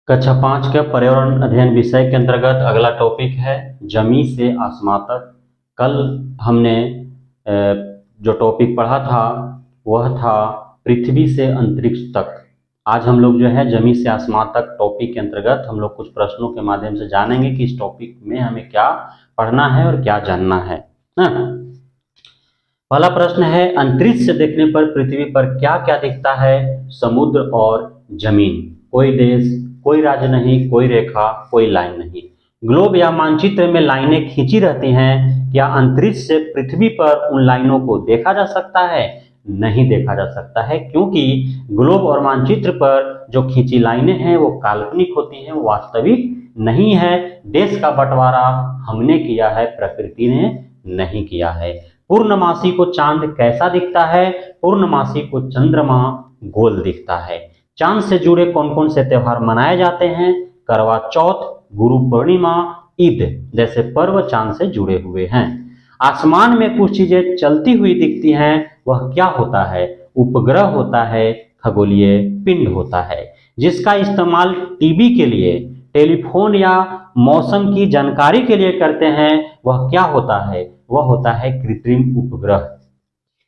कक्षा 5 के पर्यावरण अध्ययन विषय के अंतर्गत अगला टॉपिक है जमी से आसमां तक। कल हमने जो टॉपिक पढ़ा था वह था पृथ्वी से अंतरिक्ष तक। आज हम लोग जो है जमी से आसमां तक टॉपिक के अंतर्गत हम लोग कुछ प्रश्नों के माध्यम से जानेंगे कि इस टॉपिक में हमें क्या पढ़ना है और क्या जानना है ना। पहला प्रश्न है, अंतरिक्ष से देखने पर पृथ्वी पर क्या क्या दिखता है? समुद्र और जमीन। कोई देश, कोई राज्य नहीं, कोई रेखा, कोई लाइन नहीं। ग्लोब या मानचित्र में लाइनें खींची रहती हैं। क्या अंतरिक्ष से पृथ्वी पर उन लाइनों को देखा जा सकता है? नहीं देखा जा सकता है, क्योंकि ग्लोब और मानचित्र पर जो खींची लाइनें हैं वो काल्पनिक होती हैं, वास्तविक नहीं है। देश का बंटवारा हमने किया है, प्रकृति ने नहीं किया है। पूर्णमासी को चांद कैसा दिखता है? पूर्णमासी को चंद्रमा गोल दिखता है। चांद से जुड़े कौन कौन से त्योहार मनाए जाते हैं? करवा चौथ, गुरु पूर्णिमा, ईद जैसे पर्व चांद से जुड़े हुए हैं। आसमान में कुछ चीजें चलती हुई दिखती हैं, वह क्या होता है? उपग्रह होता है, खगोलीय पिंड होता है। जिसका इस्तेमाल टीवी के लिए, टेलीफोन या मौसम की जानकारी के लिए करते हैं, वह क्या होता है? वह होता है कृत्रिम उपग्रह।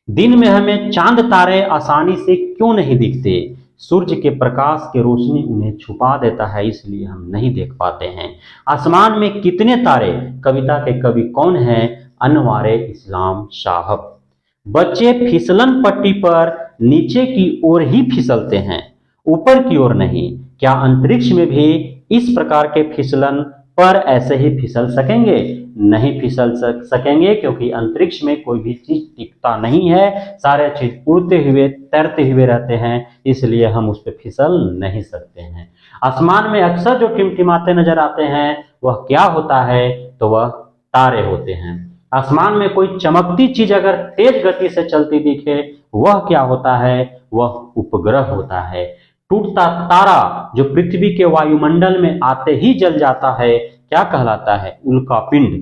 दिन में हमें चांद तारे आसानी से क्यों नहीं दिखते? सूर्य के प्रकाश की रोशनी उन्हें छुपा देता है, इसलिए हम नहीं देख पाते हैं। आसमान में कितने तारे? कविता के कवि कौन हैं? अनवारे इस्लाम साहब। बच्चे फिसलन पट्टी पर नीचे की ओर ही फिसलते हैं, ऊपर की ओर नहीं। क्या अंतरिक्ष में भी इस प्रकार के फिसलन पर ऐसे ही फिसल सकेंगे? नहीं फिसल सकेंगे, क्योंकि अंतरिक्ष में कोई भी चीज टिकता नहीं है, सारे चीज उड़ते हुए तैरते हुए रहते हैं, इसलिए हम उस पर फिसल नहीं सकते हैं। आसमान में अक्सर जो टिमटिमाते नजर आते हैं वह क्या होता है? तो वह तारे होते हैं। आसमान में कोई चमकती चीज अगर तेज गति से चलती दिखे, वह क्या होता है? वह उपग्रह होता है। टूटता तारा जो पृथ्वी के वायुमंडल में आते ही जल जाता है, क्या कहलाता है? उल्कापिंड।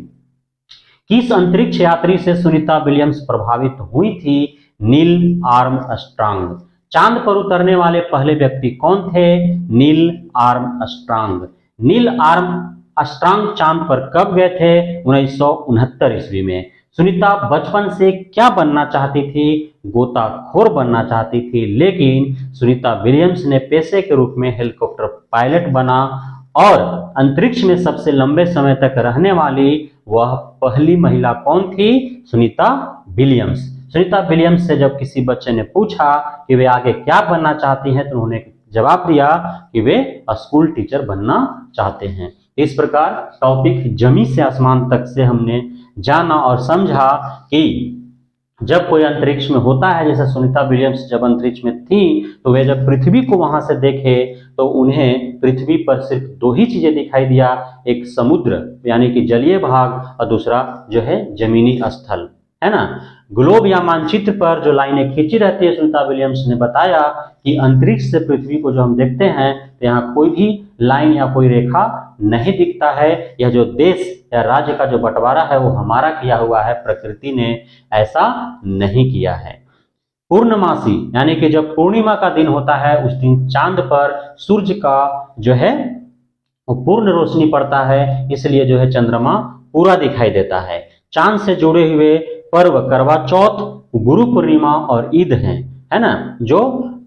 किस अंतरिक्ष यात्री से सुनीता विलियम्स प्रभावित हुई थी? Neil Armstrong. चांद पर उतरने वाले पहले व्यक्ति कौन थे? Neil Armstrong. नील आर्मस्ट्रांग चांद पर कब गए थे? 1969 ईस्वी में। सुनीता बचपन से क्या बनना चाहती थी? गोताखोर बनना चाहती थी, लेकिन सुनीता विलियम्स ने पेशे के रूप में हेलीकॉप्टर पायलट बना और अंतरिक्ष में सबसे लंबे समय तक रहने वाली वह पहली महिला कौन थी? सुनीता विलियम्स। सुनीता विलियम्स से जब किसी बच्चे ने पूछा कि वे आगे क्या बनना चाहती हैं, तो उन्होंने जवाब दिया कि वे स्कूल टीचर बनना चाहते हैं। इस प्रकार टॉपिक जमी से आसमान तक से हमने जाना और समझा कि जब कोई अंतरिक्ष में होता है, जैसे सुनीता विलियम्स जब अंतरिक्ष में थी, तो वे जब पृथ्वी को वहां से देखे तो उन्हें पृथ्वी पर सिर्फ दो ही चीजें दिखाई दिया, एक समुद्र यानी कि जलीय भाग और दूसरा जो है जमीनी स्थल, है ना। ग्लोब या मानचित्र पर जो लाइनें खींची रहती है, सुनीता विलियम्स ने बताया कि अंतरिक्ष से पृथ्वी को जो हम देखते हैं तो यहाँ कोई भी लाइन या कोई रेखा नहीं दिखता है। यह जो देश या राज्य का जो बंटवारा है वो हमारा किया हुआ है, प्रकृति ने ऐसा नहीं किया है। पूर्णमासी यानी कि जब पूर्णिमा का दिन होता है, उस दिन चांद पर सूर्य का जो है वो पूर्ण रोशनी पड़ता है, इसलिए जो है चंद्रमा पूरा दिखाई देता है। चांद से जुड़े हुए पर्व करवा चौथ, गुरु पूर्णिमा और ईद है ना, जो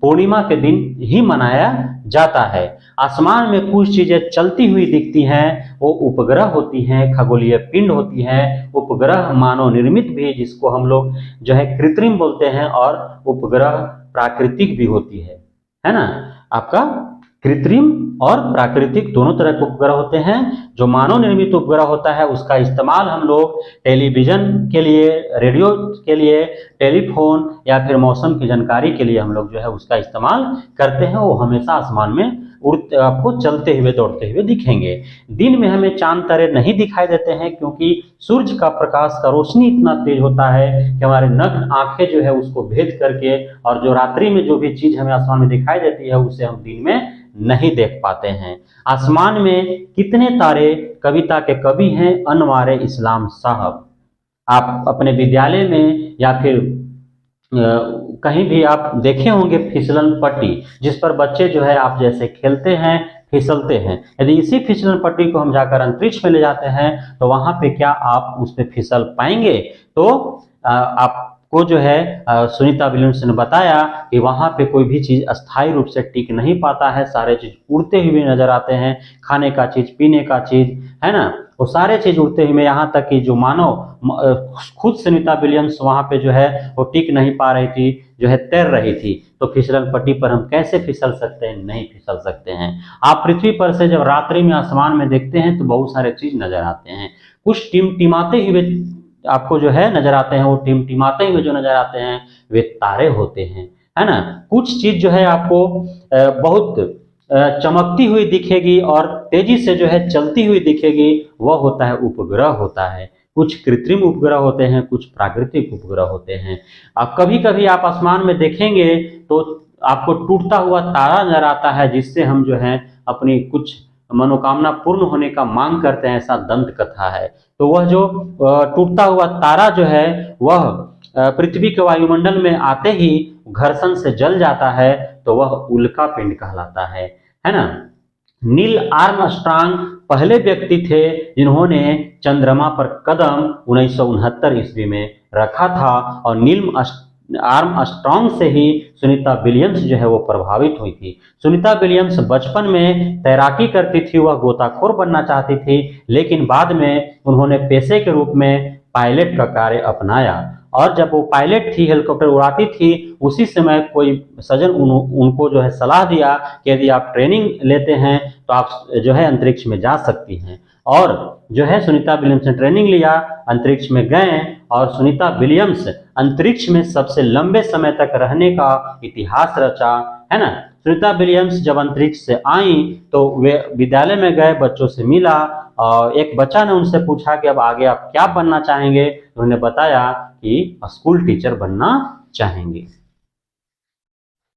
पूर्णिमा के दिन ही मनाया जाता है। आसमान में कुछ चीजें चलती हुई दिखती हैं, वो उपग्रह होती हैं, खगोलीय पिंड होती हैं। उपग्रह मानव निर्मित भी, जिसको हम लोग जो है कृत्रिम बोलते हैं, और उपग्रह प्राकृतिक भी होती है ना। आपका कृत्रिम और प्राकृतिक दोनों तरह के उपग्रह होते हैं। जो मानव निर्मित उपग्रह होता है उसका इस्तेमाल हम लोग टेलीविजन के लिए, रेडियो के लिए, टेलीफोन या फिर मौसम की जानकारी के लिए हम लोग जो है उसका इस्तेमाल करते हैं। वो हमेशा आसमान में उड़ते, आपको चलते हुए दौड़ते हुए दिखेंगे। दिन में हमें चांद तारे नहीं दिखाई देते हैं, क्योंकि सूर्य का प्रकाश का रोशनी इतना तेज होता है कि हमारे नग्न आंखें जो है उसको भेद करके, और जो रात्रि में जो भी चीज हमें आसमान में दिखाई देती है उसे हम दिन में नहीं देख पाते हैं। आसमान में कितने तारे? कविता के कवि हैं अनवारे इस्लाम साहब। आप अपने विद्यालय में या फिर कहीं भी आप देखे होंगे फिसलन पट्टी, जिस पर बच्चे जो है आप जैसे खेलते हैं, फिसलते हैं। यदि इसी फिसलन पट्टी को हम जाकर अंतरिक्ष में ले जाते हैं तो वहां पे क्या आप उस पर फिसल पाएंगे? तो आपको जो है सुनीता विलियम्स ने बताया कि वहां पे कोई भी चीज अस्थायी रूप से टिक नहीं पाता है, सारे चीज उड़ते हुए नजर आते हैं, खाने का चीज, पीने का चीज, है ना, वो सारे चीज उड़ते हुए, यहाँ तक कि जो मानव खुद सुनीता विलियम्स वहां पे जो है वो टिक नहीं पा रही थी, जो है तैर रही थी। तो फिसलन पट्टी पर हम कैसे फिसल सकते हैं? नहीं फिसल सकते हैं। आप पृथ्वी पर से जब रात्रि में आसमान में देखते हैं तो बहुत सारे चीज नजर आते हैं, कुछ टिमटिमाते हुए आपको जो है नजर आते हैं, वो टिमटिमाते हुए जो नजर आते हैं वे तारे होते हैं, है ना। कुछ चीज जो है आपको बहुत चमकती हुई दिखेगी और तेजी से जो है चलती हुई दिखेगी, वह होता है उपग्रह होता है। कुछ कृत्रिम उपग्रह होते हैं, कुछ प्राकृतिक उपग्रह होते हैं। अब कभी कभी आप आसमान में देखेंगे तो आपको टूटता हुआ तारा नजर आता है, जिससे हम जो है अपनी कुछ मनोकामना पूर्ण होने का मांग करते हैं, ऐसा दंत कथा है। तो वह जो टूटता हुआ तारा जो है वह पृथ्वी के वायुमंडल में आते ही घर्षण से जल जाता है, तो वह उल्का पिंड कहलाता है ना। नील आर्मस्ट्रांग पहले व्यक्ति थे जिन्होंने चंद्रमा पर कदम 1969 ईस्वी में रखा था, और नील आर्मस्ट्रांग से ही सुनीता विलियम्स जो है वो प्रभावित हुई थी। सुनीता विलियम्स बचपन में तैराकी करती थी, वह गोताखोर बनना चाहती थी, लेकिन बाद में उन्होंने पेशे के रूप में पायलट का कार्य अपनाया। और जब वो पायलट थी, हेलीकॉप्टर उड़ाती थी, उसी समय कोई सज्जन उनको जो है सलाह दिया कि यदि आप ट्रेनिंग लेते हैं तो आप जो है अंतरिक्ष में जा सकती हैं। और जो है सुनीता विलियम्स ने ट्रेनिंग लिया, अंतरिक्ष में गए, और सुनीता विलियम्स अंतरिक्ष में सबसे लंबे समय तक रहने का इतिहास रचा, है ना। सुनीता विलियम्स जब अंतरिक्ष से आई तो वे विद्यालय में गए, बच्चों से मिला, और एक बच्चा ने उनसे पूछा कि अब आगे आप क्या बनना चाहेंगे, उन्होंने बताया कि स्कूल टीचर बनना चाहेंगे।